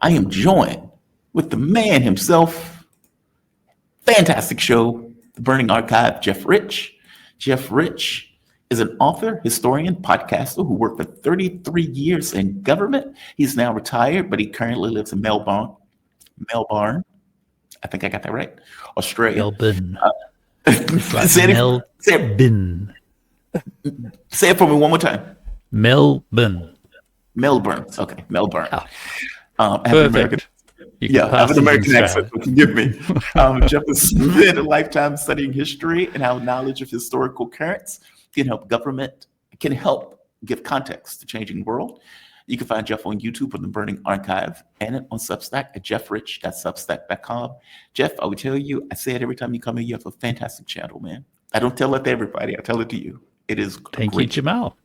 I am joined with the man himself. Fantastic show, The Burning Archive, Jeff Rich. Jeff Rich is an author, historian, podcaster who worked for 33 years in government. He's now retired, but he currently lives in Melbourne. I think I got that right. Australia. Melbourne. Say it for me one more time. Melbourne. Okay, Melbourne. Oh, I have an American accent, so forgive me. Jeff has spent a lifetime studying history and how knowledge of historical currents can help give context to changing world. You can find Jeff on YouTube on The Burning Archive and on Substack at jeffrich.substack.com. Jeff, I would tell you, I say it every time you come in, you have a fantastic channel, man. I don't tell it to everybody. I tell it to you. It is Thank you, Jamal.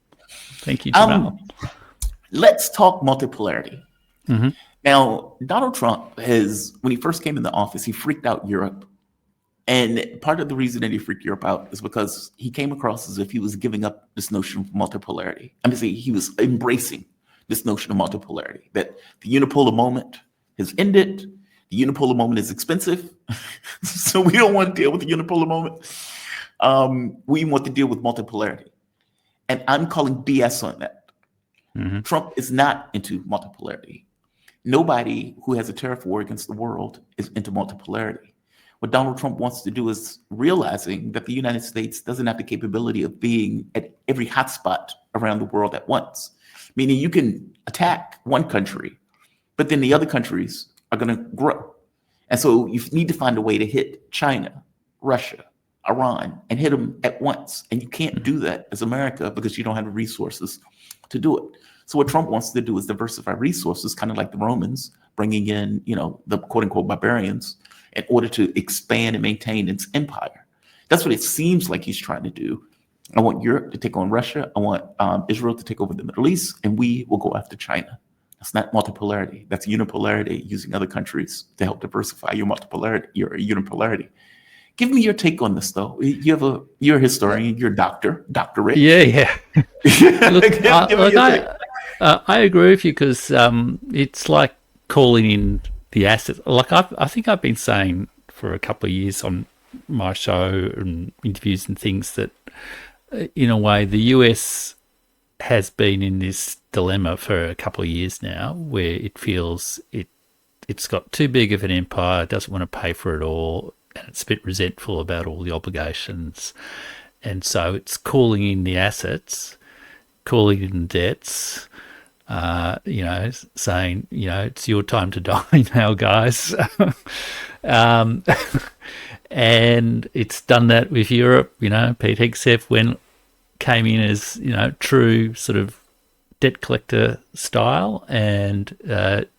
Let's talk multipolarity. Mm-hmm. Now, Donald Trump when he first came in the office, he freaked out Europe. And part of the reason that he freaked Europe out is because he came across as if he was giving up this notion of multipolarity. He was embracing this notion of multipolarity, that the unipolar moment has ended. The unipolar moment is expensive. So we don't want to deal with the unipolar moment. We want to deal with multipolarity. And I'm calling BS on that. Mm-hmm. Trump is not into multipolarity. Nobody who has a tariff war against the world is into multipolarity. What Donald Trump wants to do is realizing that the United States doesn't have the capability of being at every hotspot around the world at once. Meaning you can attack one country, but then the other countries are going to grow. And so you need to find a way to hit China, Russia, Iran, and hit them at once. And you can't do that as America because you don't have the resources to do it. So what Trump wants to do is diversify resources, kind of like the Romans, bringing in, the quote unquote barbarians in order to expand and maintain its empire. That's what it seems like he's trying to do. I want Europe to take on Russia. I want Israel to take over the Middle East, and we will go after China. That's not multipolarity. That's unipolarity, using other countries to help diversify your unipolarity. Give me your take on this, though. You're a historian. You're a doctor, Dr. Rich. Yeah. I agree with you because it's like calling in the assets. Like I think I've been saying for a couple of years on my show and interviews and things that, in a way, the US has been in this dilemma for a couple of years now, where it feels it's got too big of an empire, doesn't want to pay for it all, and it's a bit resentful about all the obligations, and so it's calling in the assets, calling in debts. Saying, it's your time to die now, guys. And it's done that with Europe. Pete Hegseth came in as, true sort of debt collector style, and,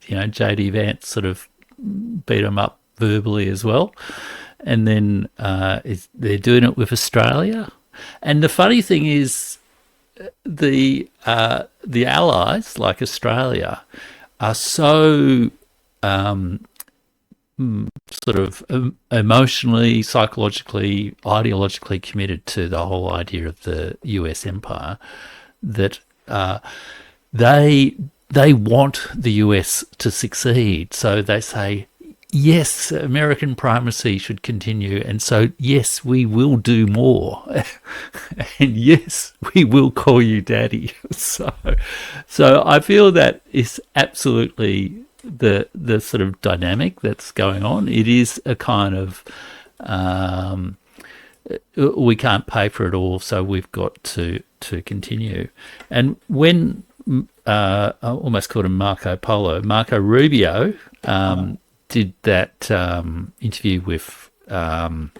J.D. Vance sort of beat him up verbally as well. And then they're doing it with Australia. And the funny thing is, the allies like Australia are so sort of emotionally, psychologically, ideologically committed to the whole idea of the US empire that they want the US to succeed. So they say, yes, American primacy should continue, and so yes, we will do more, and yes, we will call you daddy. So I feel that is absolutely the sort of dynamic that's going on. It is a kind of we can't pay for it all, so we've got to continue. And when I almost called him Marco Rubio. Did that interview with, the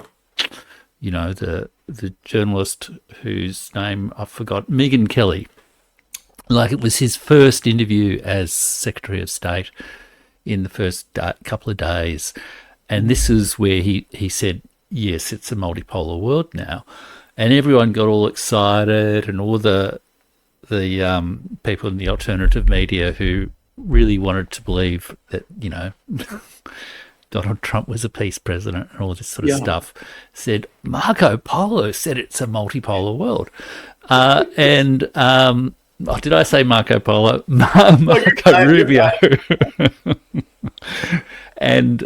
journalist whose name I forgot, Megyn Kelly. Like, it was his first interview as Secretary of State in the first couple of days. And this is where he said, yes, it's a multipolar world now. And everyone got all excited, and all the people in the alternative media who really wanted to believe that, Donald Trump was a peace president and all this sort of stuff, said Marco Polo said it's a multipolar world. Did I say Marco Polo? Marco Rubio. And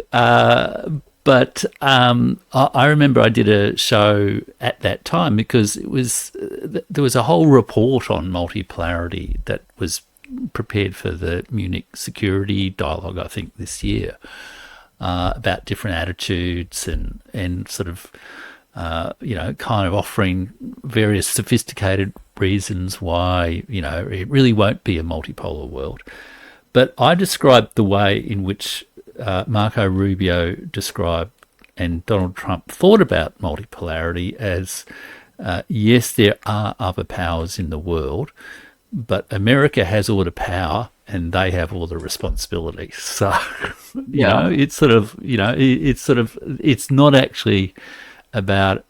but I remember I did a show at that time because there was a whole report on multipolarity that was prepared for the Munich Security Dialogue, I think, this year, about different attitudes and sort of kind of offering various sophisticated reasons why it really won't be a multipolar world. But I described the way in which Marco Rubio described and Donald Trump thought about multipolarity as, yes, there are other powers in the world, but America has all the power and they have all the responsibility. So, it's not actually about,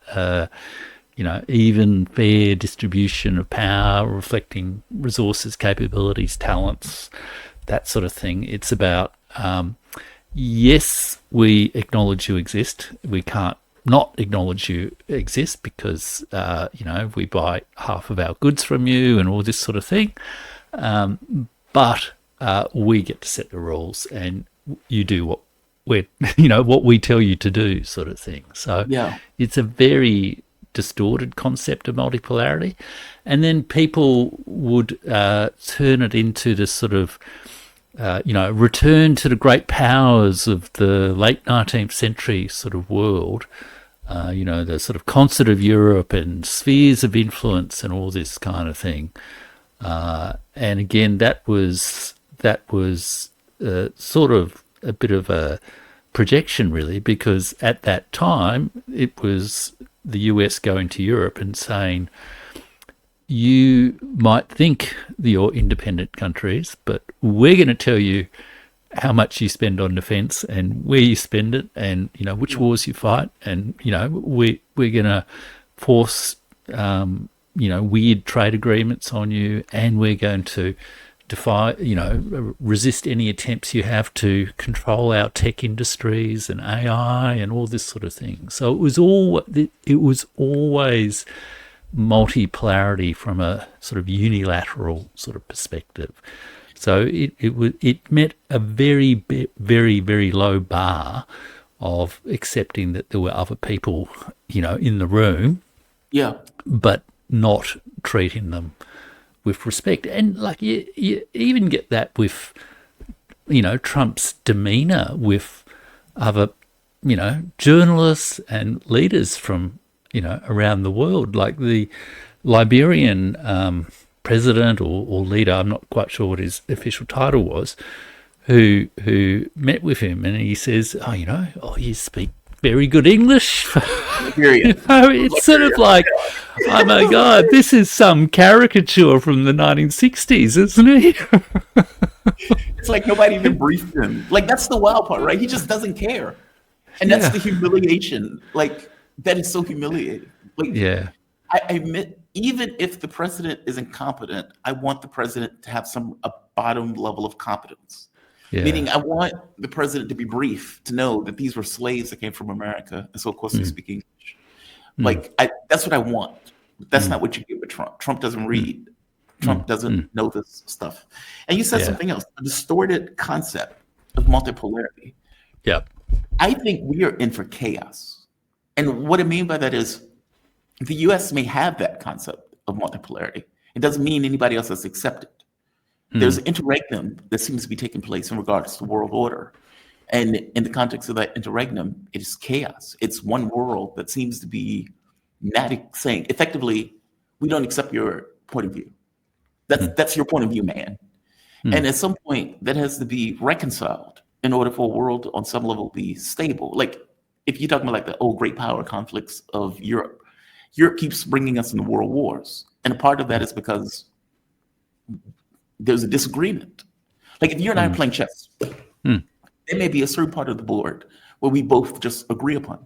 even fair distribution of power, reflecting resources, capabilities, talents, that sort of thing. It's about, yes, we acknowledge you exist. We can't not acknowledge you exist because, we buy half of our goods from you and all this sort of thing. But we get to set the rules and you do what what we tell you to do, sort of thing. So it's a very distorted concept of multipolarity. And then people would turn it into this sort of, return to the great powers of the late 19th century sort of world, the sort of concert of Europe and spheres of influence and all this kind of thing. And again, that was sort of a bit of a projection, really, because at that time it was the US going to Europe and saying, you might think that you're independent countries, but we're going to tell you how much you spend on defence and where you spend it and, which wars you fight. And, we're going to force, weird trade agreements on you, and we're going to defy, resist any attempts you have to control our tech industries and AI and all this sort of thing. So it was always multipolarity from a sort of unilateral sort of perspective. So it met a very, very, very low bar of accepting that there were other people, in the room, but not treating them with respect. And like you even get that with, Trump's demeanour with other, journalists and leaders from, around the world, like the Liberian president or leader, I'm not quite sure what his official title was, who met with him, and he says, you speak very good English. It's sort of like, oh my God, this is some caricature from the 1960s, isn't it? It's like nobody even briefed him. Like, that's the wild part, right? He just doesn't care. And that's the humiliation. Like, that is so humiliating. Like, I admit, even if the president is incompetent, I want the president to have a bottom level of competence. Meaning, I want the president to be brief, to know that these were slaves that came from America, and so of course they speak English. Like, that's what I want. That's not what you get with Trump. Trump doesn't read. Trump doesn't know this stuff. And you said something else, a distorted concept of multipolarity. I think we are in for chaos. And what I mean by that is the US may have that concept of multipolarity. It doesn't mean anybody else has accepted. There's an interregnum that seems to be taking place in regards to world order. And in the context of that interregnum, it is chaos. It's one world that seems to be not saying, effectively, we don't accept your point of view. That's your point of view, man. And at some point, that has to be reconciled in order for a world on some level to be stable. Like, if you're talking about like the old great power conflicts of Europe, Europe keeps bringing us into world wars. And a part of that is because there's a disagreement. Like, if you and I are playing chess, there may be a certain part of the board where we both just agree upon.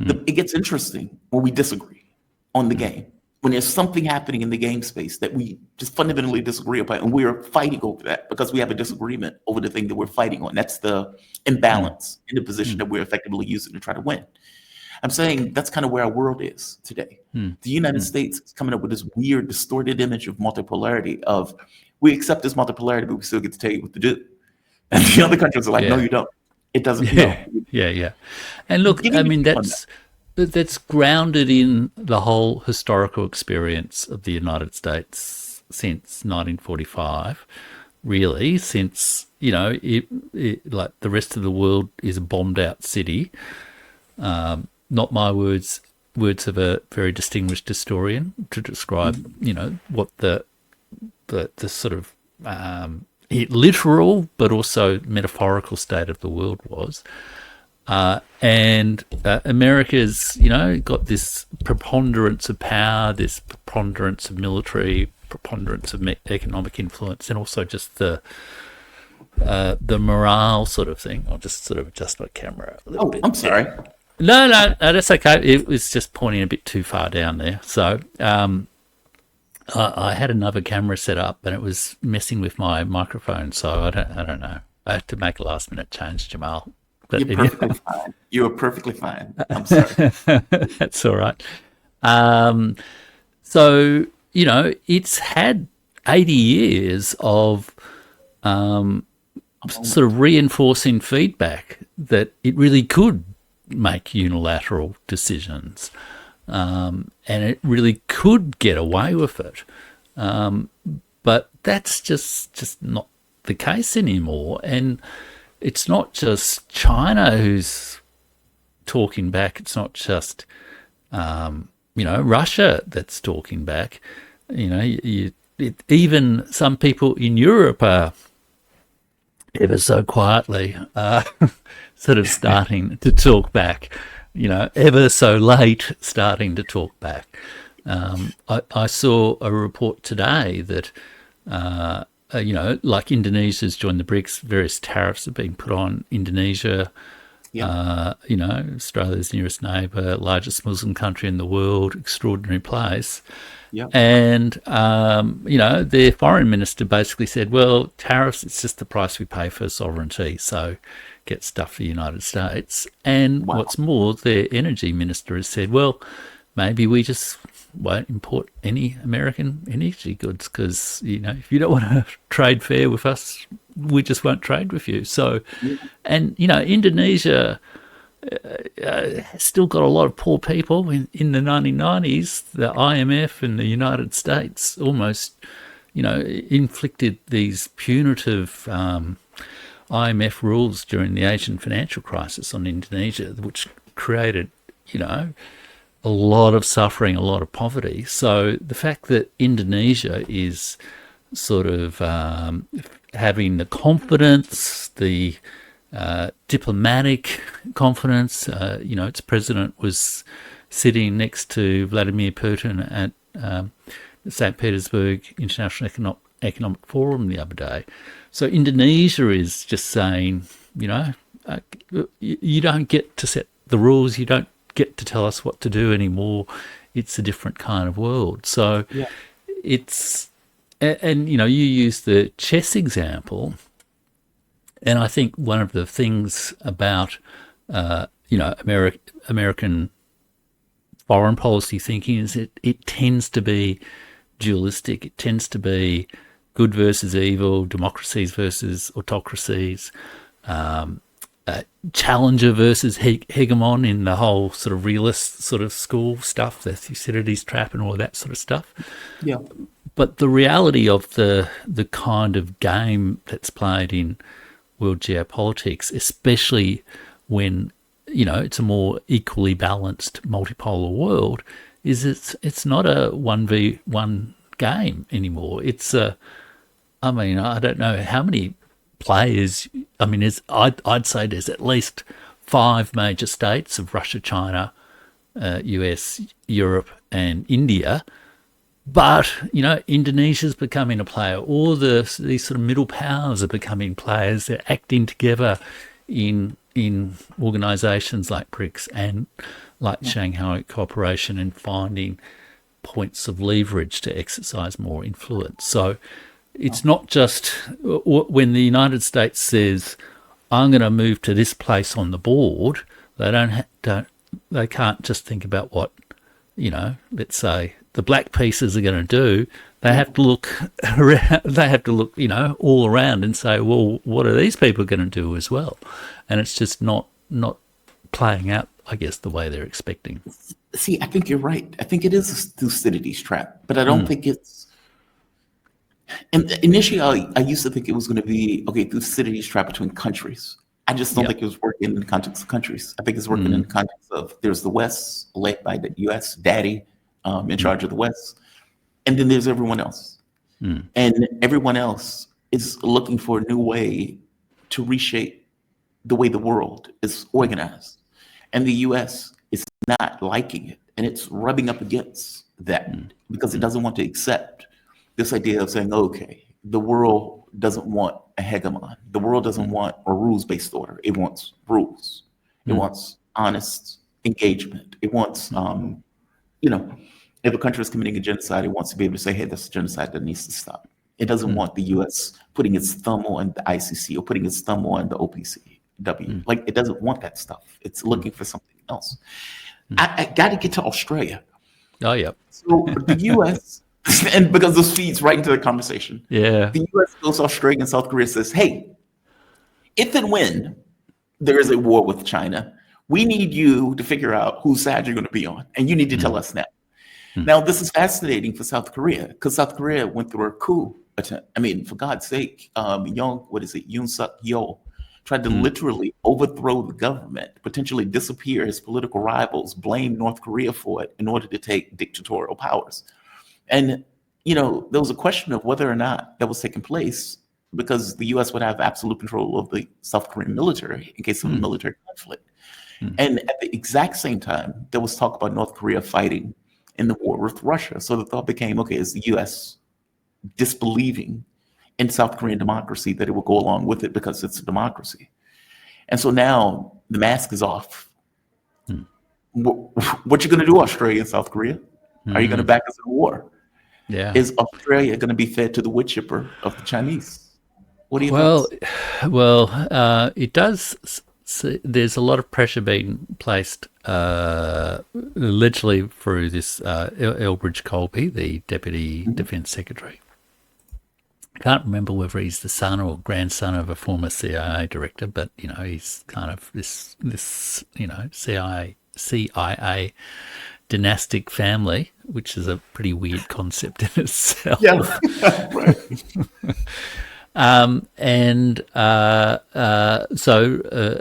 It gets interesting when we disagree on the game, when there's something happening in the game space that we just fundamentally disagree upon, and we're fighting over that because we have a disagreement over the thing that we're fighting on. That's the imbalance in the position that we're effectively using to try to win. I'm saying that's kind of where our world is today. The United States is coming up with this weird, distorted image of multipolarity of, we accept this multipolarity, but we still get to tell you what to do. And the other countries are like, no, you don't. It doesn't, no. Yeah. And look, Give I me mean, your take on that. that's grounded in the whole historical experience of the United States since 1945. Really, since like the rest of the world is a bombed out city. Not my words, words of a very distinguished historian to describe, what the sort of literal but also metaphorical state of the world was. And America's, got this preponderance of power, this preponderance of military, preponderance of economic influence, and also just the morale sort of thing. I'll just sort of adjust my camera a little Oh, bit. I'm sorry. No, that's okay. It was just pointing a bit too far down there. So I had another camera set up, and it was messing with my microphone. So I don't know. I had to make a last minute change, Jamal. But You're perfectly fine. You are perfectly fine. I'm sorry. that's all right. So it's had 80 years of sort of reinforcing feedback that it really could make unilateral decisions, and it really could get away with it. But that's just not the case anymore. And it's not just China who's talking back. It's not just, Russia that's talking back. Even some people in Europe are ever so quietly sort of starting to talk back, ever so late starting to talk back. I saw a report today that, like Indonesia's joined the BRICS, various tariffs have been put on Indonesia. Yeah. Australia's nearest neighbour, largest Muslim country in the world, extraordinary place. Yeah. And, their foreign minister basically said, well, tariffs, it's just the price we pay for sovereignty. So get stuff for the United States. And Wow. what's more, their energy minister has said, well, maybe we just won't import any American energy goods because, if you don't want to trade fair with us, we just won't trade with you. So, and, Indonesia has still got a lot of poor people. In the 1990s, the IMF and the United States almost, inflicted these punitive IMF rules during the Asian financial crisis on Indonesia, which created, a lot of suffering, a lot of poverty. So the fact that Indonesia is sort of having the confidence, the diplomatic confidence, its president was sitting next to Vladimir Putin at the St. Petersburg International Economic Forum the other day. So Indonesia is just saying, you don't get to set the rules, you don't get to tell us what to do anymore. It's a different kind of world. So it's, and you use the chess example, and I think one of the things about American foreign policy thinking is it tends to be dualistic. It tends to be good versus evil, democracies versus autocracies, challenger versus hegemon in the whole sort of realist sort of school stuff, the Thucydides trap and all of that sort of stuff. Yeah. But the reality of the kind of game that's played in world geopolitics, especially when, it's a more equally balanced multipolar world, is it's not a 1v1 game anymore. It's I don't know how many players. I'd say there's at least 5 major states of Russia, China, US, Europe, and India. But Indonesia's becoming a player. All these sort of middle powers are becoming players. They're acting together in organisations like BRICS and like Shanghai Cooperation and finding points of leverage to exercise more influence. So it's not just when the United States says, I'm going to move to this place on the board, they can't just think about what, let's say the black pieces are going to do. they have to look around, they have to look, all around and say, well, what are these people going to do as well? And it's just not playing out, I guess, the way they're expecting. See, I think you're right. I think it is a Thucydides trap, but I don't think it's. And initially, I used to think it was going to be Thucydides trap between countries. I just don't think it was working in the context of countries. I think it's working in the context of there's the West, led by the U.S., Daddy, in charge of the West, and then there's everyone else, and everyone else is looking for a new way to reshape the way the world is organized, and the U.S. is not liking it, and it's rubbing up against that because it doesn't want to accept this idea of saying, okay, the world doesn't want a hegemon. The world doesn't want a rules-based order. It wants rules. It wants honest engagement. It wants, if a country is committing a genocide, it wants to be able to say, hey, that's a genocide that needs to stop. It doesn't want the U.S. putting its thumb on the ICC or putting its thumb on the OPCW. Like, it doesn't want that stuff. It's looking for something else. I got to get to Australia. Oh, yeah. So the U.S., and because this feeds right into the conversation, the U.S. goes to Australia and South Korea, says, hey, if and when there is a war with China, we need you to figure out whose side you're going to be on, and you need to tell us now. Now, this is fascinating for South Korea because South Korea went through a coup attempt. I mean, for God's sake, Yoon Suk Yeol tried to literally overthrow the government, potentially disappear his political rivals, blame North Korea for it in order to take dictatorial powers. And, there was a question of whether or not that was taking place because the U.S. would have absolute control of the South Korean military in case of a military conflict. And at the exact same time, there was talk about North Korea fighting in the war with Russia. So the thought became, okay, is the U.S. disbelieving in South Korean democracy that it will go along with it because it's a democracy? And so now the mask is off. What you going to do, Australia and South Korea? Are you going to back us in a war? Yeah. Is Australia going to be fed to the wood chipper of the Chinese? What do you think? Well, it does. There's a lot of pressure being placed, literally through this Elbridge Colby, the Deputy Defence Secretary. I can't remember whether he's the son or grandson of a former CIA director, but he's kind of this CIA dynastic family, which is a pretty weird concept in itself. Yeah, right. So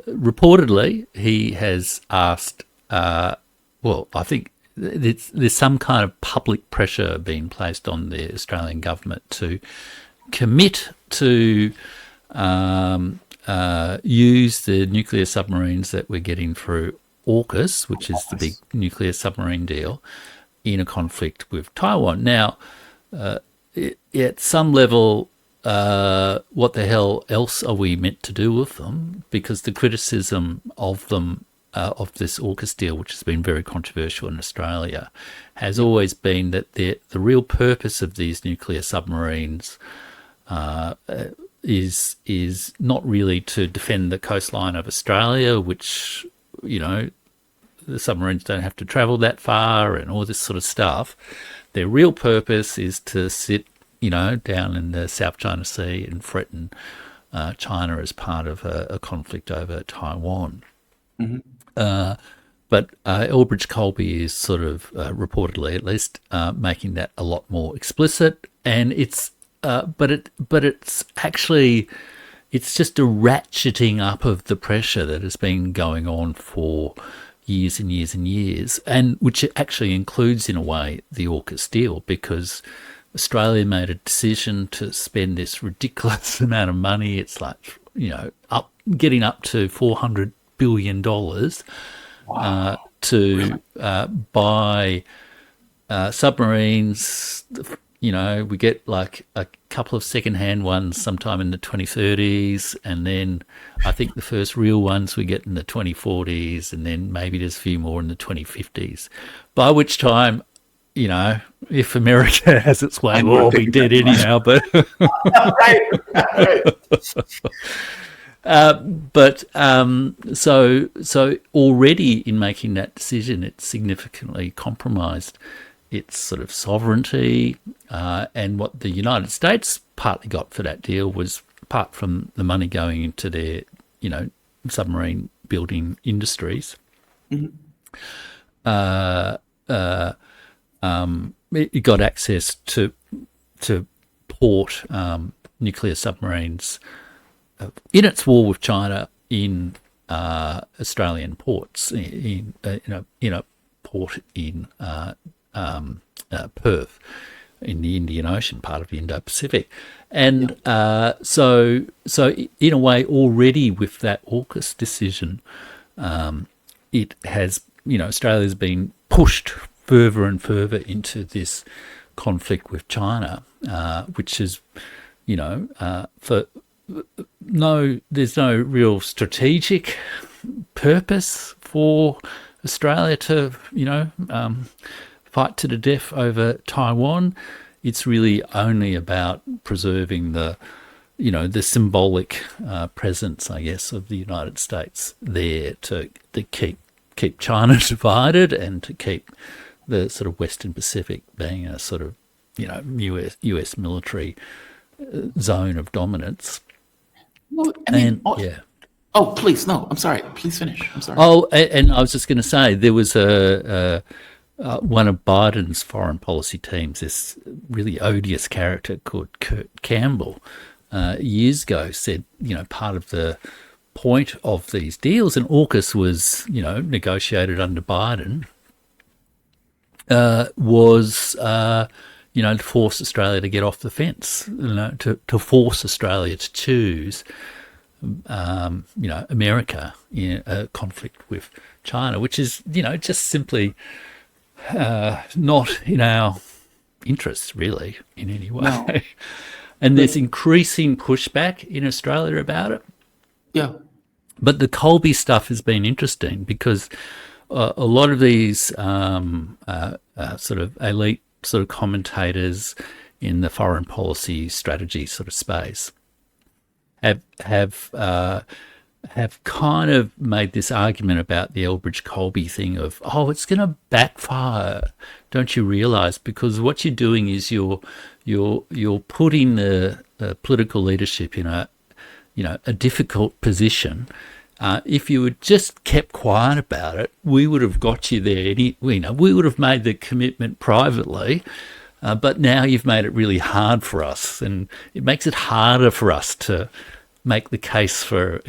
reportedly he has asked, I think there's some kind of public pressure being placed on the Australian government to commit to use the nuclear submarines that we're getting through AUKUS, which is the big nuclear submarine deal, in a conflict with Taiwan. Now, at some level, what the hell else are we meant to do with them? Because the criticism of them, of this AUKUS deal, which has been very controversial in Australia, has always been that the real purpose of these nuclear submarines is not really to defend the coastline of Australia, which, the submarines don't have to travel that far and all this sort of stuff. Their real purpose is to sit, down in the South China Sea and threaten China as part of a conflict over Taiwan. But Elbridge Colby is sort of reportedly, at least, making that a lot more explicit, and it's it's actually, it's just a ratcheting up of the pressure that has been going on for years and years and years, and which actually includes, in a way, the AUKUS deal, because Australia made a decision to spend this ridiculous amount of money. It's like, getting up to $400 billion to buy submarines. We get like a couple of second-hand ones sometime in the 2030s, and then I think the first real ones we get in the 2040s, and then maybe there's a few more in the 2050s. By which time, if America has its way, we'll all be dead anyhow. But so already in making that decision, it's significantly compromised its sort of sovereignty. And what the United States partly got for that deal was, apart from the money going into their, submarine building industries, it got access to port nuclear submarines in its war with China in Australian ports, in a port in Perth, in the Indian Ocean, part of the Indo-Pacific. And so in a way, already with that AUKUS decision, it has, Australia's been pushed further and further into this conflict with China, which is, there's no real strategic purpose for Australia to, fight to the death over Taiwan. It's really only about preserving the symbolic presence, I guess, of the United States there to keep China divided and to keep the sort of Western Pacific being a sort of, US military zone of dominance. Well, Oh, please, no, I'm sorry. Please finish. I'm sorry. Oh, and I was just going to say, there was one of Biden's foreign policy teams, this really odious character called Kurt Campbell, years ago said, part of the point of these deals, and AUKUS was, negotiated under Biden, was, to force Australia to get off the fence, to force Australia to choose, America in a conflict with China, which is, just simply not in our interests, really, in any way. No. And there's increasing pushback in Australia about it. Yeah. But the Colby stuff has been interesting because a lot of these sort of elite sort of commentators in the foreign policy strategy sort of space have kind of made this argument about the Elbridge-Colby thing of, it's going to backfire, don't you realise? Because what you're doing is you're putting the political leadership in a difficult position. If you had just kept quiet about it, we would have got you there. We would have made the commitment privately, but now you've made it really hard for us, and it makes it harder for us to make the case for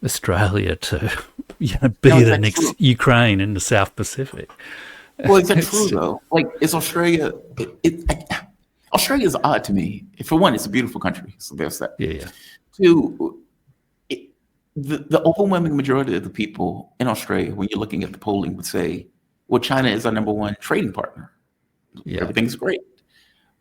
Australia to be the next Ukraine in the South Pacific. Well, is that true though? Like, is Australia? Australia is odd to me. For one, it's a beautiful country, so there's that. Yeah. Two, the overwhelming majority of the people in Australia, when you're looking at the polling, would say, well, China is our number one trading partner. Yeah. Everything's great.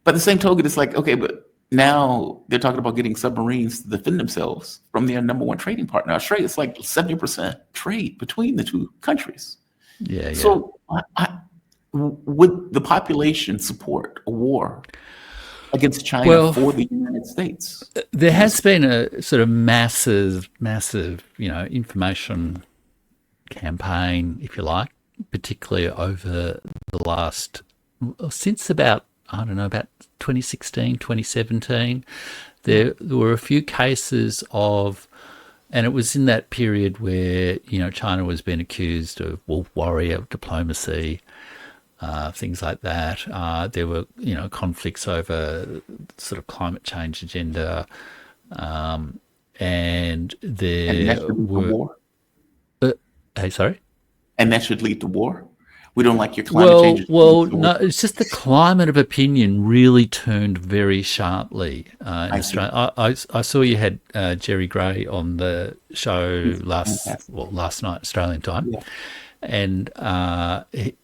But the same token, it's like, okay, but now they're talking about getting submarines to defend themselves from their number one trading partner. Australia is like 70% trade between the two countries. Yeah. So would the population support a war against China for the United States? There has been a sort of massive, information campaign, if you like, particularly over the last, since about 2016, 2017. There were a few cases of, and it was in that period where, China was being accused of wolf warrior diplomacy, things like that. There were, conflicts over sort of climate change agenda, and there were. War? Hey, sorry. And that should lead to war. We don't like your climate change. Well, no, it's just the climate of opinion really turned very sharply in Australia. I saw you had Jerry Gray on the show last night, Australian time, and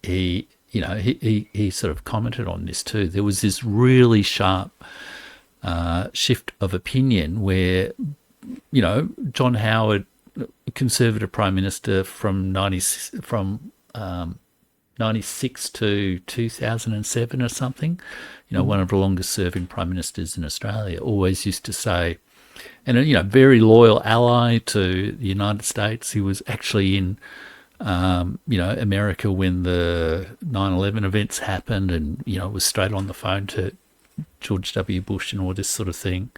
he sort of commented on this too. There was this really sharp shift of opinion where, John Howard, Conservative Prime Minister from 96 to 2007 or something, one of the longest serving prime ministers in Australia, always used to say, and very loyal ally to the United States. He was actually in America, when the 9/11 events happened, and was straight on the phone to George W. Bush and all this sort of thing,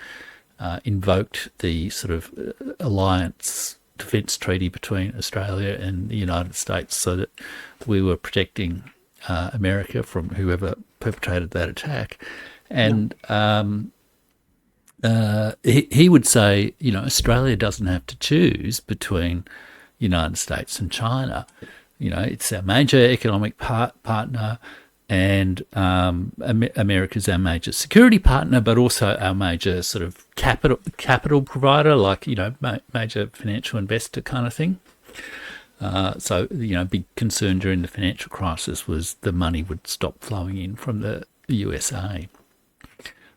invoked the sort of alliance defence treaty between Australia and the United States so that we were protecting America from whoever perpetrated that attack. And he would say, Australia doesn't have to choose between United States and China. It's our major economic partner, and America's our major security partner, but also our major sort of capital provider, like major financial investor kind of thing. So big concern during the financial crisis was the money would stop flowing in from the USA.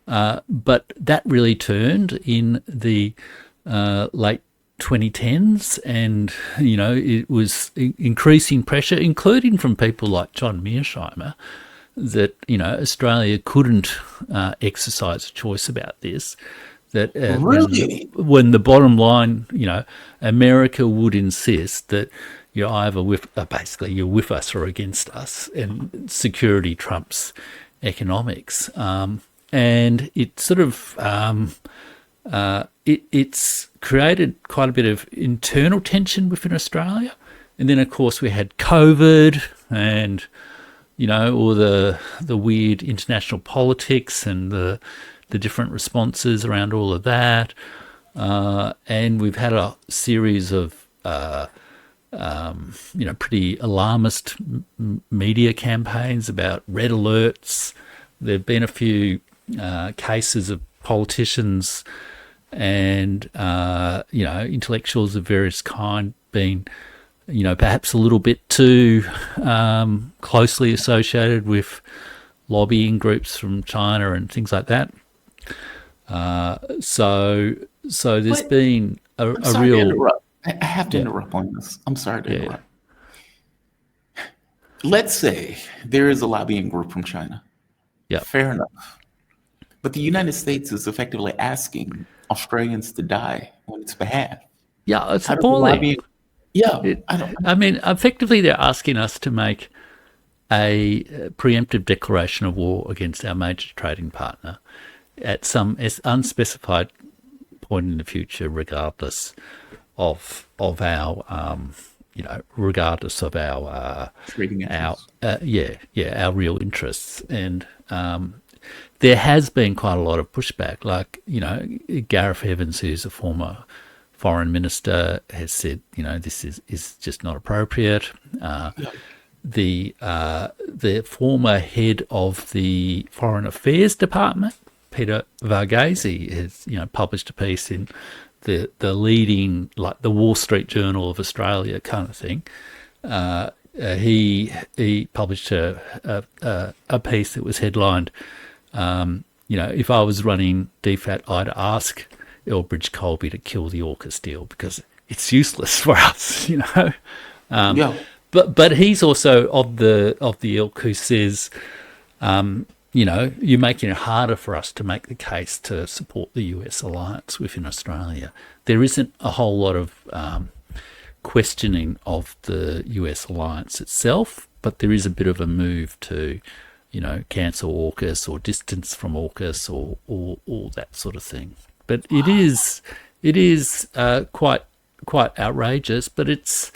But that really turned in the late 2010s, and it was increasing pressure, including from people like John Mearsheimer, that Australia couldn't exercise a choice about this. That Really? when the bottom line, America would insist that you're either basically you're with us or against us, and security trumps economics. And it sort of it's created quite a bit of internal tension within Australia. And then, of course, we had COVID and, all the weird international politics and the different responses around all of that. And we've had a series of, pretty alarmist media campaigns about red alerts. There have been a few cases of politicians and intellectuals of various kind being perhaps a little bit too closely associated with lobbying groups from China and things like that. So there's been a real. To interrupt. I have to interrupt on this. I'm sorry to interrupt. Let's say there is a lobbying group from China. Yeah. Fair enough. But the United States is effectively asking Australians to die on its behalf. Yeah, it's appalling. Effectively, they're asking us to make a preemptive declaration of war against our major trading partner at some unspecified point in the future, regardless of our regardless of our trading interests. Our real interests. And there has been quite a lot of pushback. Like, Gareth Evans, who's a former foreign minister, has said, this is just not appropriate. The former head of the Foreign Affairs Department, Peter Varghese, has published a piece in the leading, like, the Wall Street Journal of Australia kind of thing. He published a piece that was headlined, if I was running DFAT, I'd ask Elbridge Colby to kill the AUKUS deal because it's useless for us, But he's also of the ilk who says, you're making it harder for us to make the case to support the US alliance within Australia. There isn't a whole lot of questioning of the US alliance itself, but there is a bit of a move to, cancel AUKUS or distance from AUKUS or all that sort of thing. But it is quite outrageous. But it's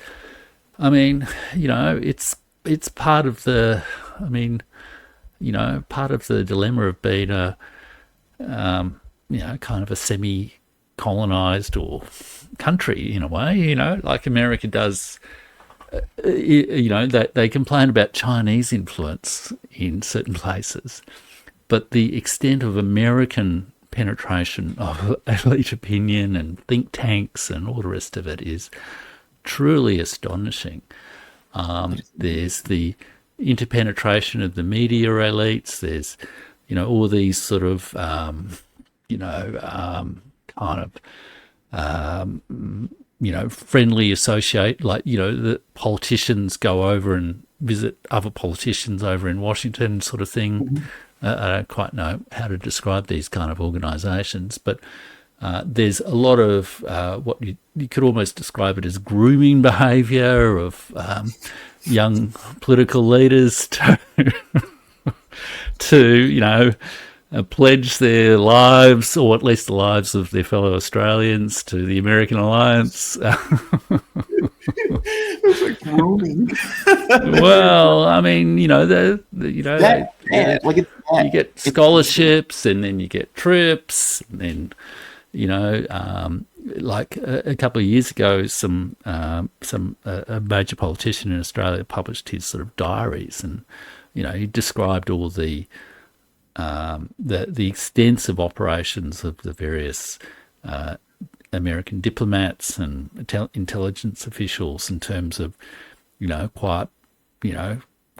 part of the. Part of the dilemma of being a, kind of a semi-colonized or country in a way, like America does. They complain about Chinese influence in certain places, but the extent of American penetration of elite opinion and think tanks and all the rest of it is truly astonishing. There's the interpenetration of the media elites. There's, all these sort of, friendly associate, like, the politicians go over and visit other politicians over in Washington sort of thing. I don't quite know how to describe these kind of organizations, but There's a lot of what you could almost describe it as grooming behaviour of young political leaders to pledge their lives, or at least the lives of their fellow Australians, to the American alliance. It's like grooming. Well, I mean, That bad. Like it's bad. you get scholarships, and then you get trips, and then like a couple of years ago, a major politician in Australia published his sort of diaries, and he described all the extensive operations of the various American diplomats and intelligence officials in terms of quite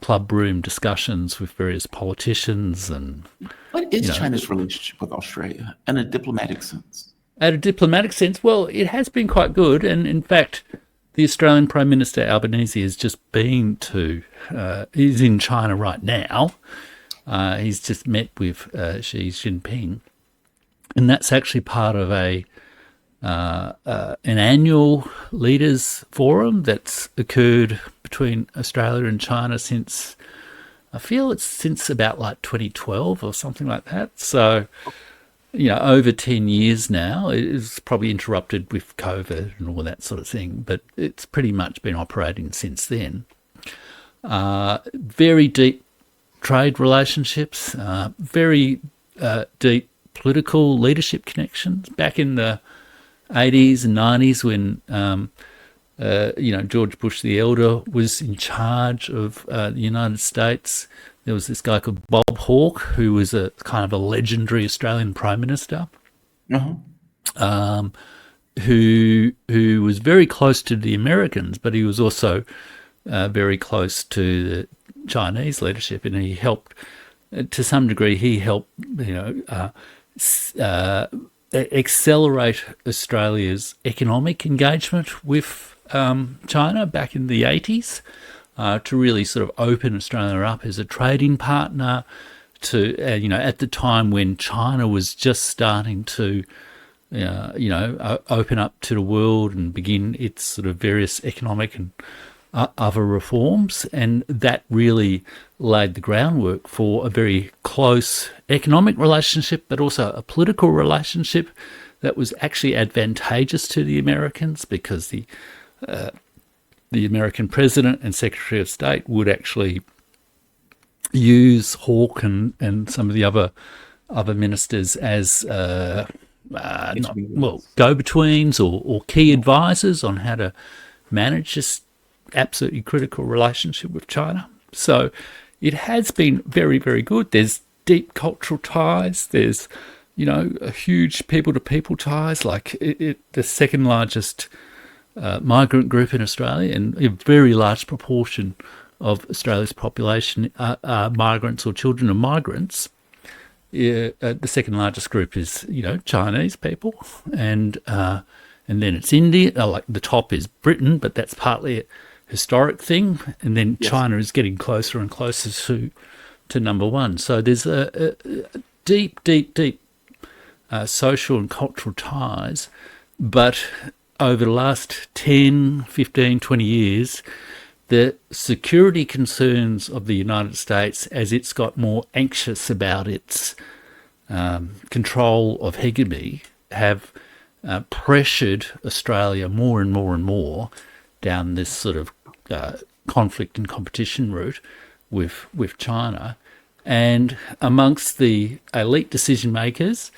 club room discussions with various politicians. And what is China's relationship with Australia in a diplomatic sense? At a diplomatic sense, well, it has been quite good, and in fact, the Australian Prime Minister Albanese has just been he's in China right now. He's just met with Xi Jinping, and that's actually part of an annual leaders forum that's occurred between Australia and China since about like 2012 or something like that. So, over 10 years now. It's probably interrupted with COVID and all that sort of thing, but it's pretty much been operating since then. Very deep trade relationships, very deep political leadership connections. Back in the 80s and 90s when George Bush the Elder was in charge of the United States, there was this guy called Bob Hawke, who was a kind of a legendary Australian Prime Minister, who was very close to the Americans, but he was also very close to the Chinese leadership, and he helped, to some degree, accelerate Australia's economic engagement with China back in the 80s, to really sort of open Australia up as a trading partner to, at the time when China was just starting to, open up to the world and begin its sort of various economic and other reforms. And that really laid the groundwork for a very close economic relationship, but also a political relationship that was actually advantageous to the Americans, because the American president and Secretary of State would actually use Hawke and some of the other ministers as go-betweens or key advisors on how to manage this absolutely critical relationship with China. So it has been very, very good. There's deep cultural ties. There's, a huge people-to-people ties, like the second largest migrant group in Australia, and a very large proportion of Australia's population are migrants or children of migrants. The second largest group is, Chinese people, and then it's India. Like the top is Britain, but that's partly a historic thing, and then China is getting closer and closer to number one. So there's a deep social and cultural ties, but over the last 10, 15, 20 years, the security concerns of the United States, as it's got more anxious about its control of hegemony, have pressured Australia more and more and more down this sort of conflict and competition route with China. And amongst the elite decision makers,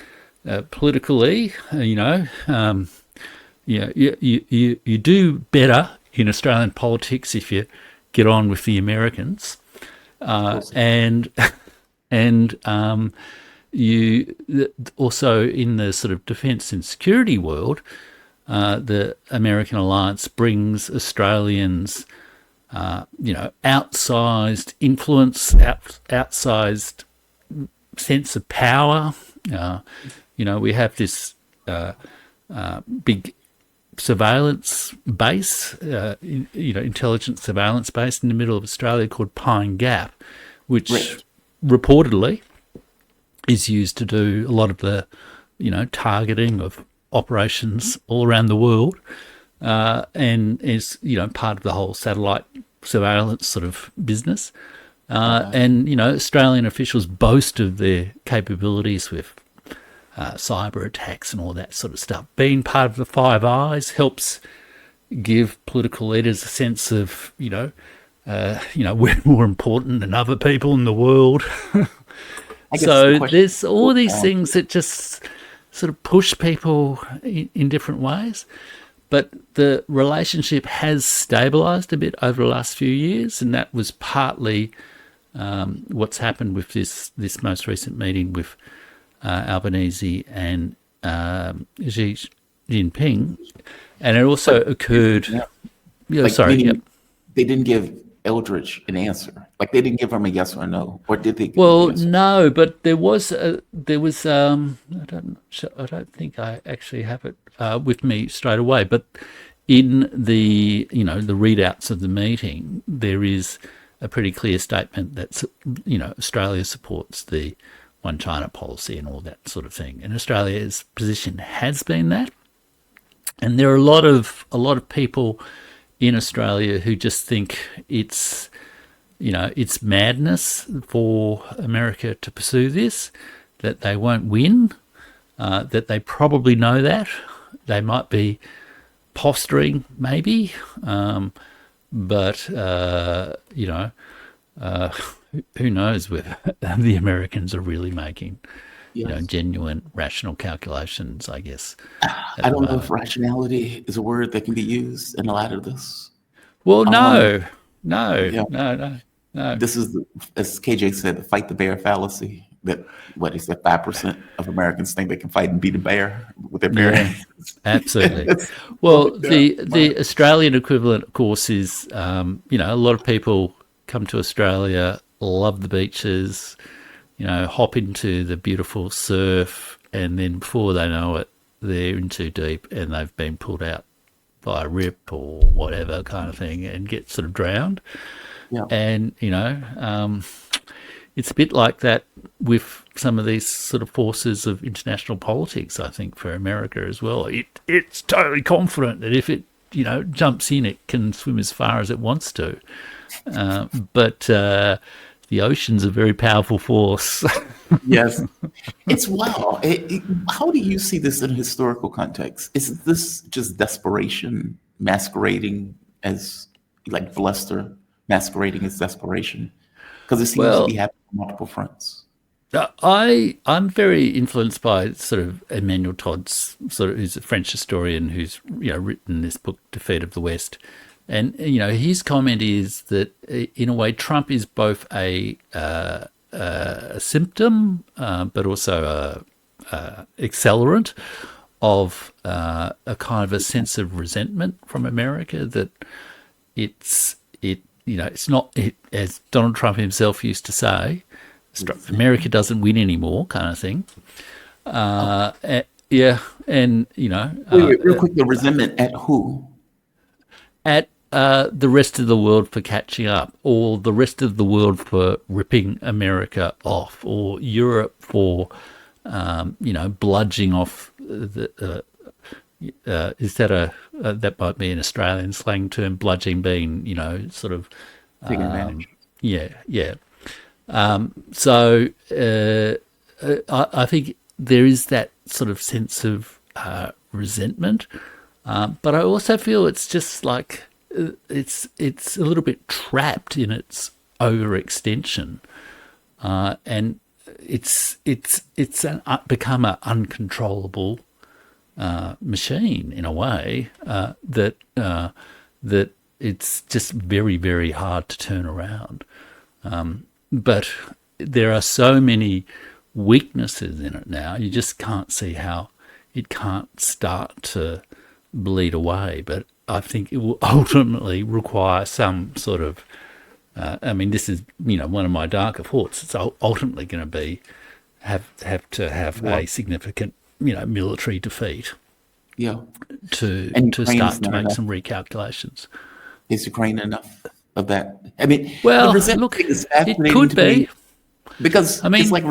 politically, you do better in Australian politics if you get on with the Americans, you also in the sort of defence and security world, the American alliance brings Australians, outsized influence, outsized sense of power. We have this big surveillance base, intelligence surveillance base in the middle of Australia called Pine Gap, which reportedly is used to do a lot of the, targeting of operations all around the world, and is part of the whole satellite surveillance sort of business. And Australian officials boast of their capabilities with cyber attacks and all that sort of stuff. Being part of the Five Eyes helps give political leaders a sense of we're more important than other people in the world. So there's all these things that just sort of push people in different ways. But the relationship has stabilised a bit over the last few years, and that was partly what's happened with this most recent meeting with Albanese and Xi Jinping. And it also occurred... They didn't give Eldridge an answer. Like, they didn't give him a yes or no, or did they? Well, no, but there was I don't think I actually have it with me straight away. But in the the readouts of the meeting, there is a pretty clear statement that Australia supports the One China policy and all that sort of thing, and Australia's position has been that. And there are a lot of people in Australia who just think it's madness for America to pursue this, that they won't win, that they probably know that. They might be posturing, maybe, but who knows whether the Americans are really making genuine rational calculations, I guess. I don't know if rationality is a word that can be used in a lot of this. Well, no. This is, as KJ said, fight the bear fallacy. That he said 5% of Americans think they can fight and beat a bear with their bare hands. Absolutely. Well, the Australian equivalent, of course, is a lot of people come to Australia, love the beaches, hop into the beautiful surf, and then before they know it, they're in too deep and they've been pulled out by a rip or whatever kind of thing and get sort of drowned. Yeah. And, it's a bit like that with some of these sort of forces of international politics, I think, for America as well. It's totally confident that if it, jumps in, it can swim as far as it wants to. But the ocean's a very powerful force. Yes. It's wild. How do you see this in a historical context? Is this just desperation masquerading as, like Vlester masquerading as desperation? Because it seems to be happening on multiple fronts. I'm very influenced by sort of Emmanuel Todd's, who's a French historian who's written this book, Defeat of the West. And, his comment is that, in a way, Trump is both a symptom, but also a accelerant of a kind of a sense of resentment from America, that it's not, as Donald Trump himself used to say, America doesn't win anymore kind of thing. Wait, real quick, the resentment at who? At the rest of the world for catching up, or the rest of the world for ripping America off, or Europe for, bludging off the. Is that that might be an Australian slang term, bludging being, sort of taking advantage. Yeah. So I think there is that sort of sense of resentment, but I also feel it's just like it's a little bit trapped in its overextension, and it's become an uncontrollable machine in a way, that it's just very, very hard to turn around. But there are so many weaknesses in it now, you just can't see how it can't start to bleed away. But I think it will ultimately require some sort of, this is, one of my darker thoughts. It's ultimately going to have to have a significant, military defeat. Yeah. To start to make some recalculations. Is Ukraine enough of that? Well, look, it could be. Because it's like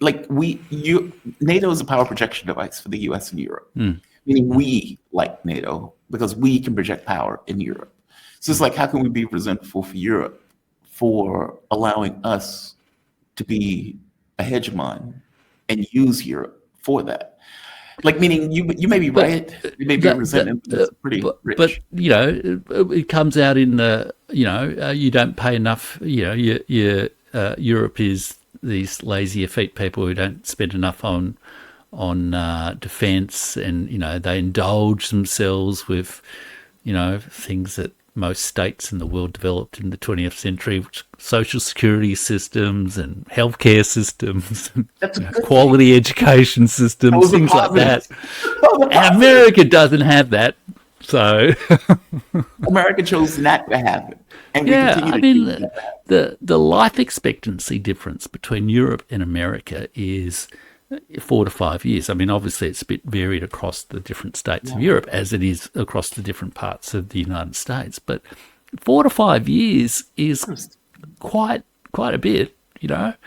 like NATO is a power projection device for the U.S. and Europe. Meaning we like NATO because we can project power in Europe. So it's like, how can we be resentful for Europe for allowing us to be a hegemon and use Europe for that? Like, meaning you may be right, you may be resentment, but it's pretty rich. But it comes out in the you don't pay enough. Europe is these lazy effete people who don't spend enough on defence, and they indulge themselves with things that most states in the world developed in the 20th century, which social security systems and healthcare systems, That's a quality education systems, things like that. And America doesn't have that, so America chose not to have it. And the life expectancy difference between Europe and America is 4 to 5 years. I mean, obviously, it's a bit varied across the different states of Europe, as it is across the different parts of the United States. But 4 to 5 years is quite a bit, But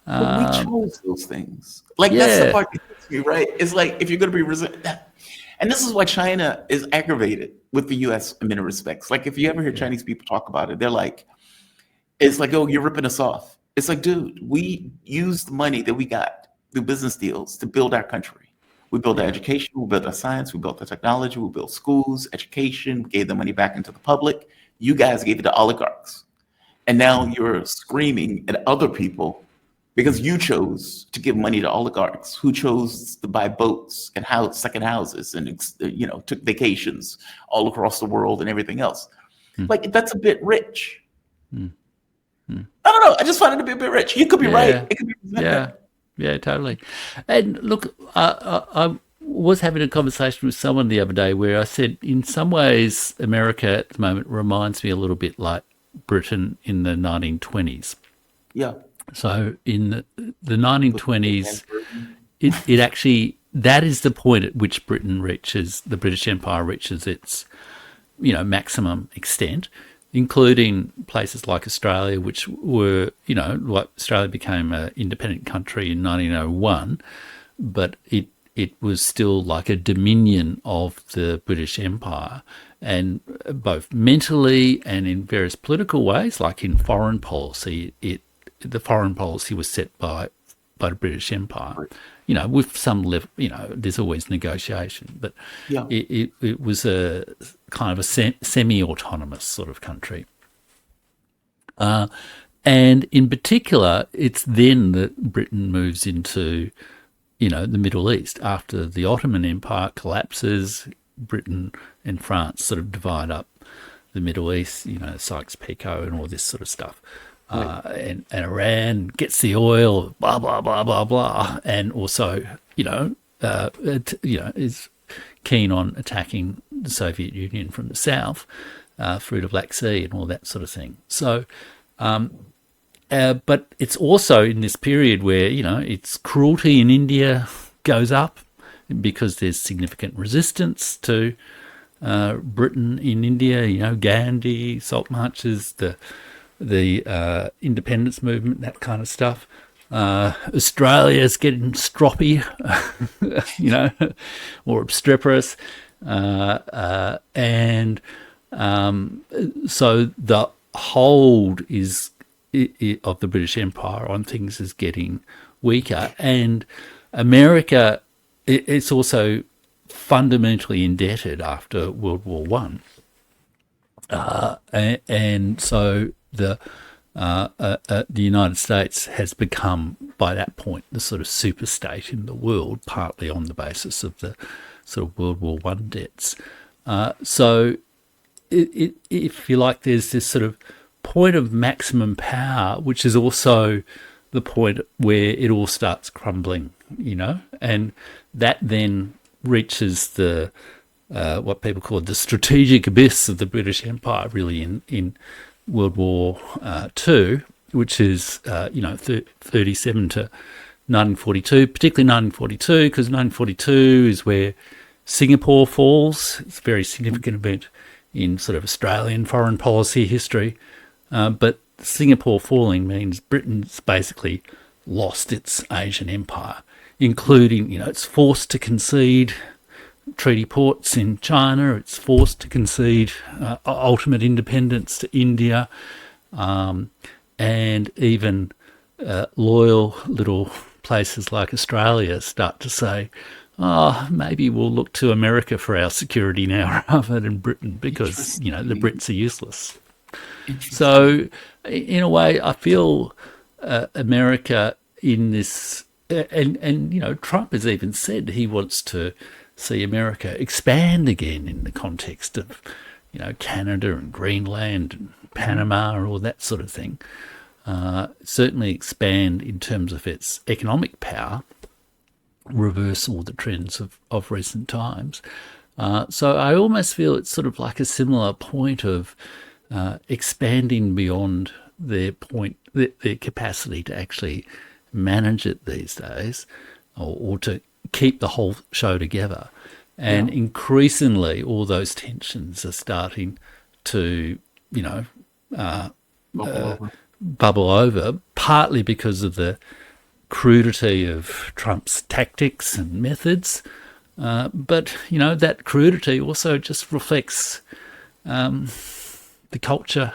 we chose those things. Like, that's the part that gets me, right? It's like, if you're going to be that. And this is why China is aggravated with the U.S. in many respects. Like, if you ever hear Chinese people talk about it, they're like, it's like, oh, you're ripping us off. It's like, dude, we used the money that we got through business deals to build our country. We built our education, we built our science, we built the technology, we built schools, education, gave the money back into the public. You guys gave it to oligarchs. And now you're screaming at other people because you chose to give money to oligarchs who chose to buy boats and second houses and took vacations all across the world and everything else. Like, that's a bit rich. I don't know. I just find it to be a bit rich. You could be right. It could be Yeah, totally. And look, I was having a conversation with someone the other day where I said, in some ways, America at the moment reminds me a little bit like Britain in the 1920s. Yeah. So in the 1920s, it actually, that is the point at which the British Empire reaches its, maximum extent, including places like Australia, which were, like Australia became an independent country in 1901, but it was still like a dominion of the British Empire, and both mentally and in various political ways, like in foreign policy, the foreign policy was set by the British Empire. With some level, there's always negotiation, but it was a kind of a semi-autonomous sort of country. And in particular, it's then that Britain moves into, the Middle East. After the Ottoman Empire collapses, Britain and France sort of divide up the Middle East, Sykes-Picot and all this sort of stuff. And Iran gets the oil, blah blah blah blah blah, and also is keen on attacking the Soviet Union from the south through the Black Sea and all that sort of thing. So, but it's also in this period where its cruelty in India goes up because there's significant resistance to Britain in India. Gandhi, salt marches, the independence movement, that kind of stuff. Australia's getting stroppy, or obstreperous. And so the hold of the British Empire on things is getting weaker. And America, it's also fundamentally indebted after World War One. And so the United States has become, by that point, the sort of superstate in the world, partly on the basis of the sort of World War One debts. So, if you like, there's this sort of point of maximum power, which is also the point where it all starts crumbling, and that then reaches the what people call the strategic abyss of the British Empire, really in World War II, which is 37 to 1942, particularly 1942, because 1942 is where Singapore falls. It's a very significant event in sort of Australian foreign policy history. But Singapore falling means Britain's basically lost its Asian empire, including, it's forced to concede treaty ports in China, it's forced to concede ultimate independence to India, and even loyal little places like Australia start to say, oh, maybe we'll look to America for our security now rather than Britain because, the Brits are useless. So, in a way, I feel America in this, and Trump has even said he wants to see America expand again in the context of, Canada and Greenland and Panama and all that sort of thing. Certainly expand in terms of its economic power, reverse all the trends of recent times. So I almost feel it's sort of like a similar point of expanding beyond their capacity to actually manage it these days, or to keep the whole show together. And increasingly, all those tensions are starting to, bubble over, partly because of the crudity of Trump's tactics and methods. But, that crudity also just reflects the culture.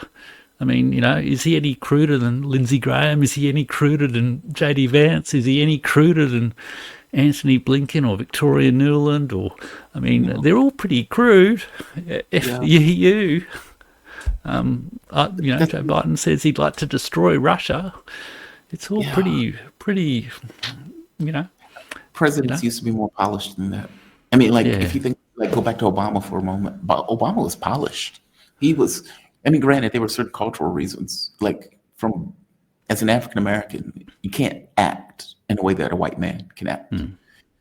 I mean, is he any cruder than Lindsey Graham? Is he any cruder than J.D. Vance? Is he any cruder than Anthony Blinken or Victoria Nuland? Or, they're all pretty crude. Joe Biden says he'd like to destroy Russia. It's all pretty, Presidents used to be more polished than that. If you think, go back to Obama for a moment, Obama was polished. He was, granted, there were certain cultural reasons, as an African American, you can't act in a way that a white man can act. And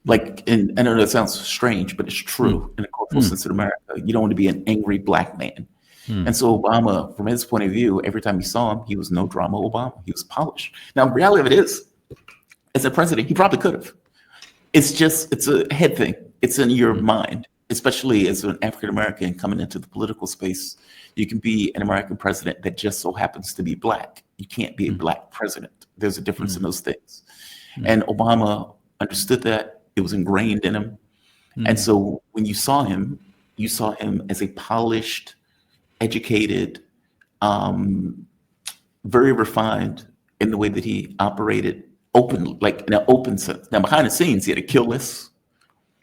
I know that sounds strange, but it's true in a cultural sense in America. You don't want to be an angry black man. And so Obama, from his point of view, every time you saw him, he was no drama Obama. He was polished. Now, the reality of it is, as a president, he probably could have. It's a head thing. It's in your mind, especially as an African American coming into the political space. You can be an American president that just so happens to be black. You can't be a black president. There's a difference in those things. And Obama understood that. It was ingrained in him. And so when you saw him as a polished, educated, very refined in the way that he operated open, in an open sense. Now, behind the scenes, he had a kill list.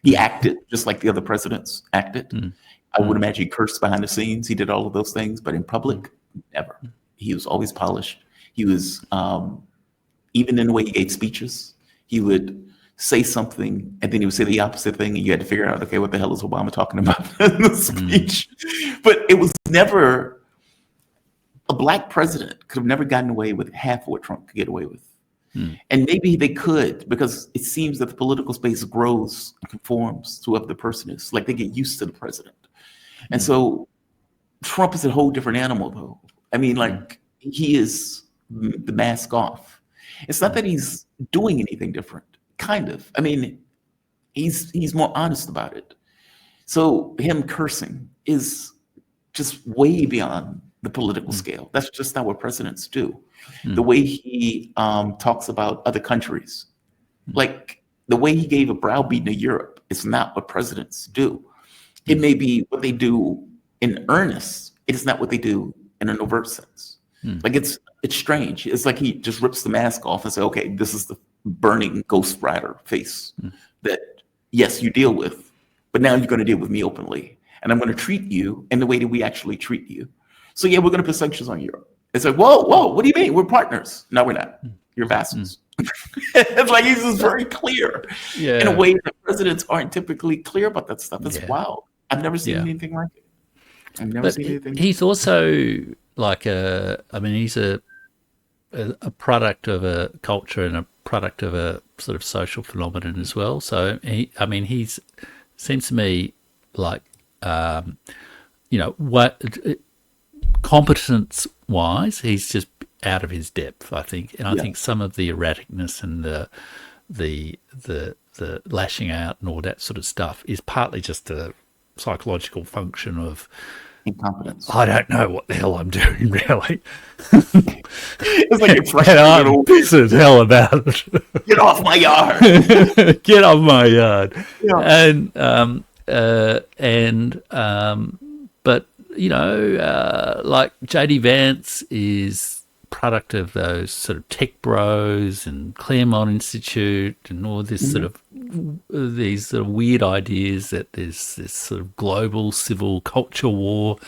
He acted just like the other presidents acted. I would imagine he cursed behind the scenes. He did all of those things, but in public, never. He was always polished. He was, even in the way he gave speeches, he would say something and then he would say the opposite thing, and you had to figure out, okay, what the hell is Obama talking about in the speech? But it was never, a black president could have never gotten away with half of what Trump could get away with. And maybe they could, because it seems that the political space grows and conforms to whoever the person is. Like, they get used to the president. And so Trump is a whole different animal, though. He is the mask off. It's not that he's doing anything different, kind of. He's more honest about it. So him cursing is just way beyond the political scale. That's just not what presidents do. The way he talks about other countries, like the way he gave a browbeating to Europe, is not what presidents do. It may be what they do in earnest. It is not what they do in an overt sense. It's strange. It's like he just rips the mask off and says, okay, this is the burning Ghost Rider face that, yes, you deal with, but now you're going to deal with me openly. And I'm going to treat you in the way that we actually treat you. So yeah, we're going to put sanctions on Europe. It's like, whoa, what do you mean? We're partners. No, we're not. You're vassals. It's like, he's just very clear in a way that presidents aren't typically clear about that stuff. It's wild. I've never seen anything like it. I've never seen anything. He's also like he's a product of a culture and a product of a sort of social phenomenon as well. So he's seems to me like what competence wise, he's just out of his depth, I think. And I think some of the erraticness and the lashing out and all that sort of stuff is partly just a psychological function of Incompetence. I don't know what the hell I'm doing, really. It's like you're And frustrated. I'm pissed as hell about it. Get off my yard. Get off my yard. Yeah. But like JD Vance is product of those sort of tech bros and Claremont Institute and all this sort of these sort of weird ideas that there's this sort of global civil culture war.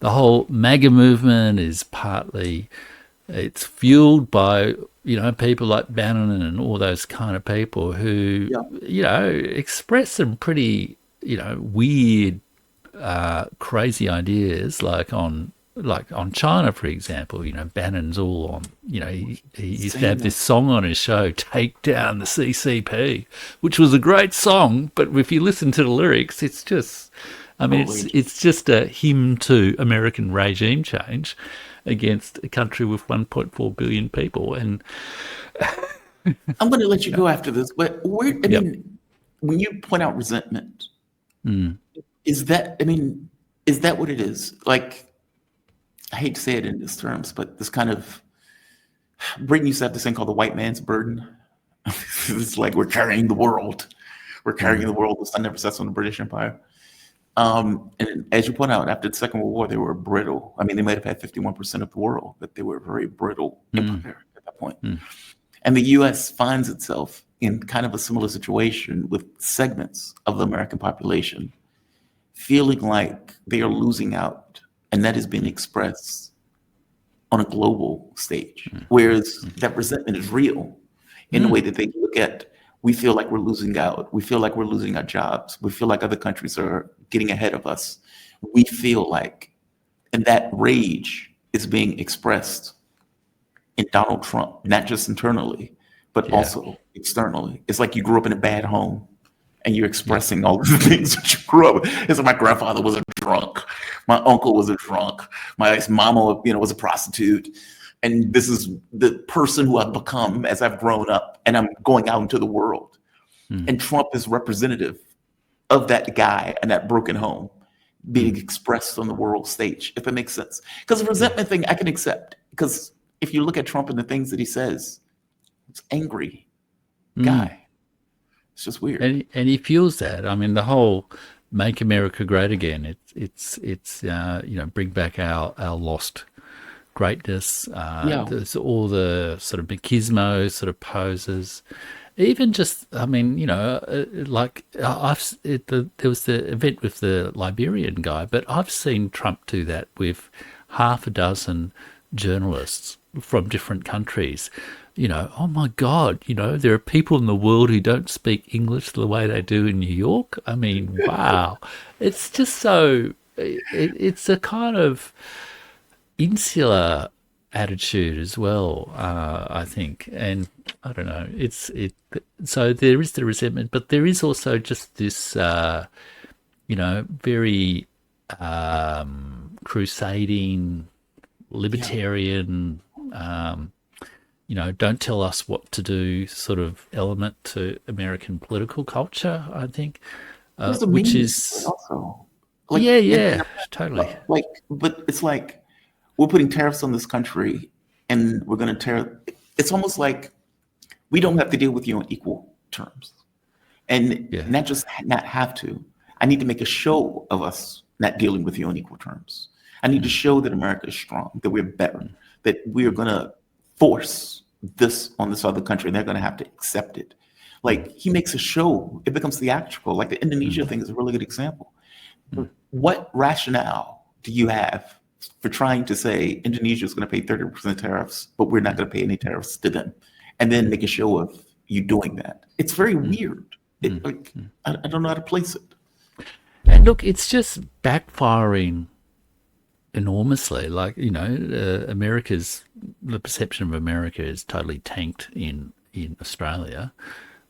The whole MAGA movement is partly, it's fueled by people like Bannon and all those kind of people who express some pretty weird, crazy ideas like on China, for example. Bannon's all on. He used to have this song on his show, "Take Down the CCP," which was a great song, but if you listen to the lyrics, it's just, I mean, it's just a hymn to American regime change against a country with 1.4 billion people. And I'm going to let you go after this, but I mean, when you point out resentment, is that what it is? Like, I hate to say it in these terms, but this kind of, Britain used to have this thing called the white man's burden. It's like we're carrying the world. We're carrying the world. The sun never sets on the British Empire. And as you point out, after the Second World War, they were brittle. I mean, they might have had 51% of the world, but they were a very brittle empire at that point. And the U.S. finds itself in kind of a similar situation with segments of the American population feeling like they are losing out, and that is being expressed on a global stage. Whereas that resentment is real in the way that they look at, we feel like we're losing out. We feel like we're losing our jobs. We feel like other countries are getting ahead of us. We feel like, and that rage is being expressed in Donald Trump, not just internally, but also externally. It's like you grew up in a bad home and you're expressing all of the things that you grew up with. It's like my grandfather was a drunk. My uncle was a drunk. My mama, was a prostitute. And this is the person who I've become as I've grown up and I'm going out into the world. And Trump is representative of that guy and that broken home being expressed on the world stage, if that makes sense. Because the resentment thing I can accept. Because if you look at Trump and the things that he says, it's angry guy. It's just weird. And he feels that. I mean, the whole "Make America Great Again." It's bring back our lost greatness. There's all the sort of machismo sort of poses. Even just, I mean, there was the event with the Liberian guy, but I've seen Trump do that with half a dozen journalists from different countries. Oh my God, there are people in the world who don't speak English the way they do in New York. I mean, wow. It's just so, it's a kind of insular attitude as well, I think. And I don't know, so there is the resentment, but there is also just this, very crusading, libertarian, don't tell us what to do sort of element to American political culture, I think, which is also totally. But it's like we're putting tariffs on this country and we're going to it's almost like we don't have to deal with you on equal terms. And not just not have to, I need to make a show of us not dealing with you on equal terms. I need to show that America is strong, that we're better, that we are going to force this on this other country and they're going to have to accept it. Like, he makes a show, it becomes theatrical. Like the Indonesia thing is a really good example. What rationale do you have for trying to say Indonesia is going to pay 30% tariffs, but we're not going to pay any tariffs to them, and then make a show of you doing that? It's very weird. I don't know how to place it. And look, it's just backfiring enormously. Like, the perception of America is totally tanked in Australia,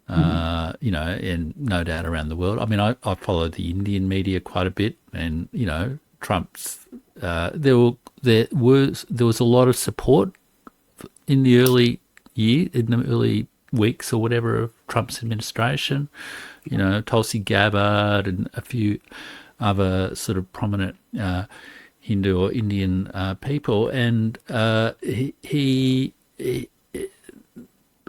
and no doubt around the world. I mean, I follow the Indian media quite a bit, and Trump's there was a lot of support in the early weeks or whatever of Trump's administration. You know, Tulsi Gabbard and a few other sort of prominent Hindu or Indian people, and he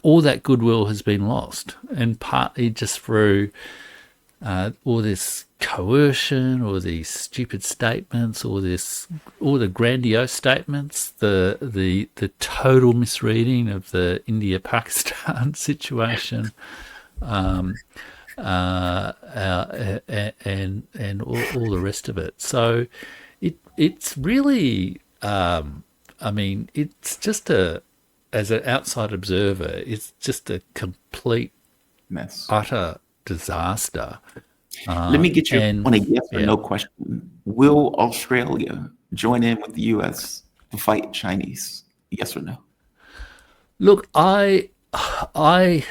all that goodwill has been lost, and partly just through all this coercion, or these stupid statements, or the grandiose statements, the total misreading of the India-Pakistan situation, and all the rest of it. So it's really, I mean, it's just as an outside observer, it's just a complete Mess. utter disaster. Let me get you on a yes or no question. Will Australia join in with the U.S. to fight Chinese? Yes or no? Look, Yes or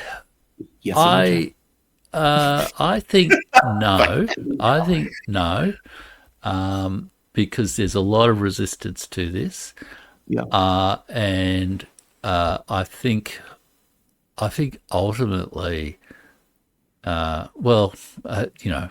no, I think no. I think no, because there's a lot of resistance to this, yeah. and I think ultimately, you know,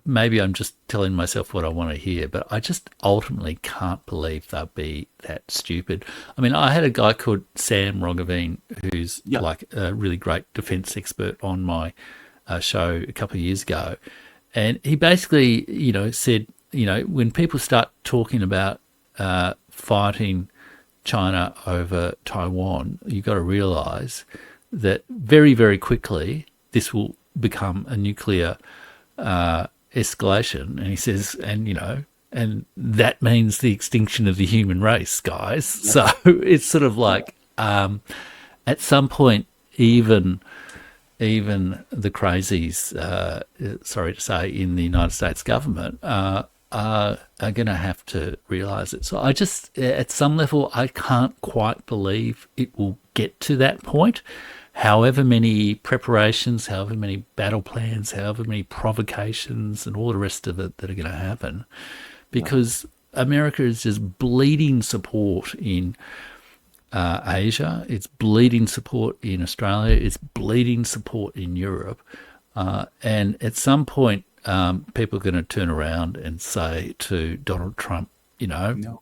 maybe I'm just telling myself what I want to hear, but I just ultimately can't believe they'll be that stupid. I mean, I had a guy called Sam Rongaveen, who's like a really great defense expert, on my show a couple of years ago. And he basically, you know, said, you know, when people start talking about fighting China over Taiwan, you've got to realize that very, very quickly this will become a nuclear escalation. And he says, and, you know, and that means the extinction of the human race, guys. So it's sort of like, at some point, even the crazies, sorry to say, in the United States government are going to have to realize it. So I just, at some level, I can't quite believe it will get to that point. However many preparations, however many battle plans, however many provocations, and all the rest of it that are going to happen, because America is just bleeding support in Asia, it's bleeding support in Australia, it's bleeding support in Europe, and at some point, people are going to turn around and say to Donald Trump, you know,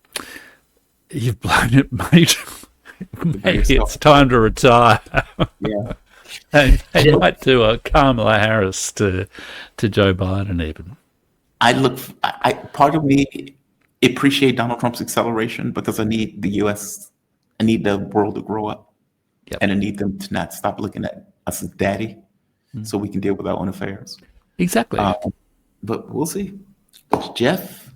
you've blown it, mate. Maybe it's time to retire. And they might do a Kamala Harris to Joe Biden even. I part of me appreciate Donald Trump's acceleration because I need the U.S. I need the world to grow up, and I need them to not stop looking at us as daddy, so we can deal with our own affairs. Exactly. But we'll see. Jeff,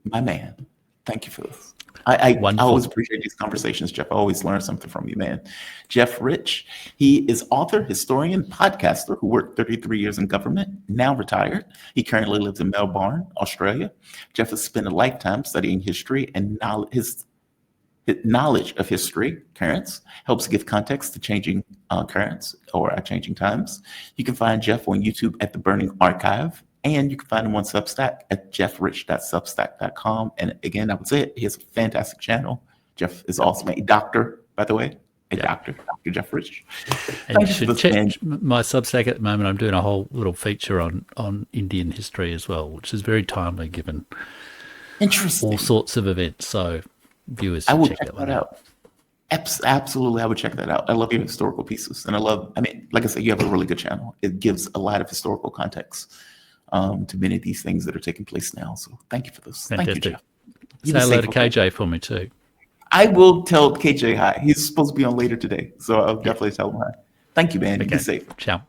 my man, thank you for this. I always appreciate these conversations, Jeff. I always learn something from you, man. Jeff Rich, he is author, historian, podcaster who worked 33 years in government, now retired. He currently lives in Melbourne, Australia. Jeff has spent a lifetime studying history, and his knowledge of history currents helps give context to changing currents or changing times. You can find Jeff on YouTube at The Burning Archive, and you can find him on Substack at jeffrich.substack.com. And again, I would say it, he has a fantastic channel. Jeff is awesome. A doctor, by the way. Dr. Jeff Rich. And you should check my Substack at the moment. I'm doing a whole little feature on Indian history as well, which is very timely given all sorts of events. So viewers should check that one out. Absolutely, I would check that out. I love your historical pieces. And like I said, you have a really good channel. It gives a lot of historical context to many of these things that are taking place now. So thank you for this. Fantastic. Thank you, Jeff. Say hello to KJ for me too. I will tell KJ hi. He's supposed to be on later today, so I'll definitely tell him hi. Thank you, man. Okay. Be safe. Ciao.